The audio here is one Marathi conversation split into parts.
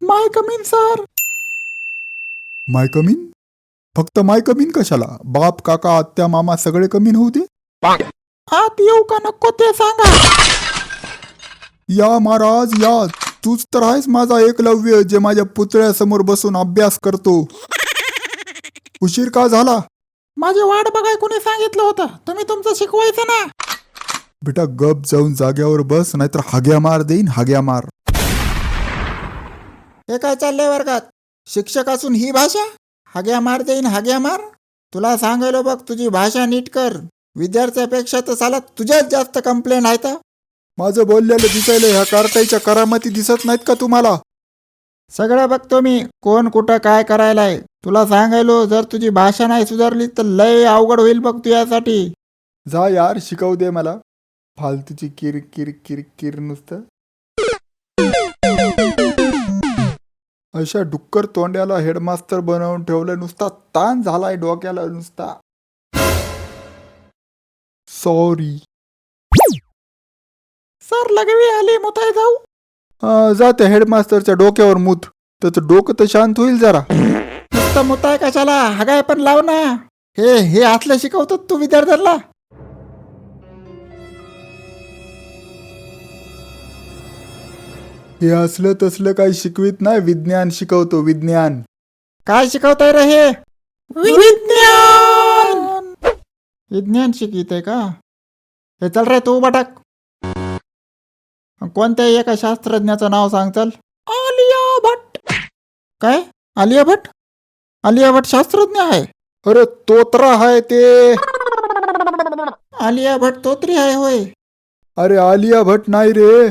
माय कमीन सर. माय कमीन? फक्त माय कमीन कशाला? बाप काका आत्या मामा सगळे कमीन होऊ दे. आत येऊ का नको ते सांगा. या महाराज या. तूच तर आहेस माझा एकलव्य जे माझ्या पुतळ्यासमोर बसून अभ्यास करतो. उशीर का झाला? माझी वाट बघाय कोणी सांगितलं होतं? तुम्ही तुमचं शिकवायचं ना. बेटा गप जाऊन जाग्यावर बस, नाहीतर हाग्या मार देईन हाग्या मार. हे काय चाललंय वर्गात? शिक्षक असून ही भाषा? हाग्या मार देईन हाग्या मार? तुला सांगायलो बघ तुझी भाषा नीट कर. विद्यार्थ्यापेक्षा तर साला तुझ्याच जास्त कंप्लेंट आहेत. माझं बोललेलं दिसायला ह्या कार्टाईच्या करामती दिसत नाहीत का तुम्हाला? सगळं बघतो मी, कोण कुठं काय करायलाय. तुला सांगायलो जर तुझी भाषा नाही सुधारली तर लय अवघड होईल बघ तुझ्यासाठी. जा यार शिकवू दे मला. फालतूची किर किर किर किर नुसतं. अशा डुक्कर तोंड्याला हेडमास्तर बनवून ठेवलं, नुसता ताण झालाय डोक्याला नुसता. Sorry sir. लगवी आली मुताय जाऊ. जा त्या हेडमास्टरच्या डोक्यावर मूत. त्याचं डोकं तर शांत होईल जरा. नुसतं मुताय कशाला? हागाय पण लाव ना. हे असलं शिकवतो तू विद्यार्थ्यांना? हे असलं तसलं काही शिकवित नाही, विज्ञान शिकवतो विज्ञान. काय शिकवताय रे हे? विज्ञान. विज्ञान शिकवितय का? हे चल रे तू बटाक. कोणत्याही एका शास्त्रज्ञाचं नाव सांग चल. आलिया भट्ट. काय? आलिया भट्ट? आलिया भट्ट शास्त्रज्ञ आहे? अरे तोत्रा आहे ते. आलिया भट्ट तोत्री आहे होय? अरे आलिया भट्ट नाही रे,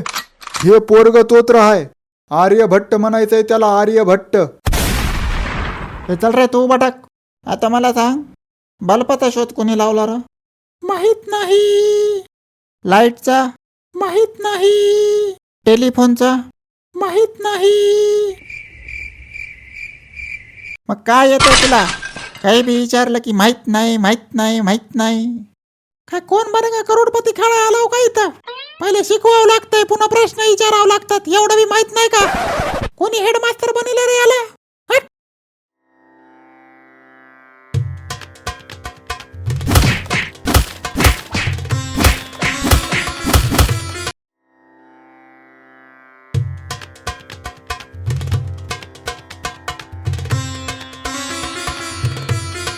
हे पोरग तोत्र आहे. आर्यभट्ट म्हणायचंय त्याला, आर्यभट्ट. हे चल रे तू बटाक. आता मला सांग, बल्बाचा शोध कोणी लावला र? माहित नाही. लाईटचा? माहित नाही. टेलिफोनचा? माहित नाही. मग काय येतंय तुला? काही बी विचारलं की माहित नाही माहित नाही माहित नाही. काय कोण बनेगा करोडपती खेळा आलाव का इथं? पहिले शिकवावं लागतंय, पुन्हा प्रश्न विचारावं लागतात. एवढं बी माहित नाही का?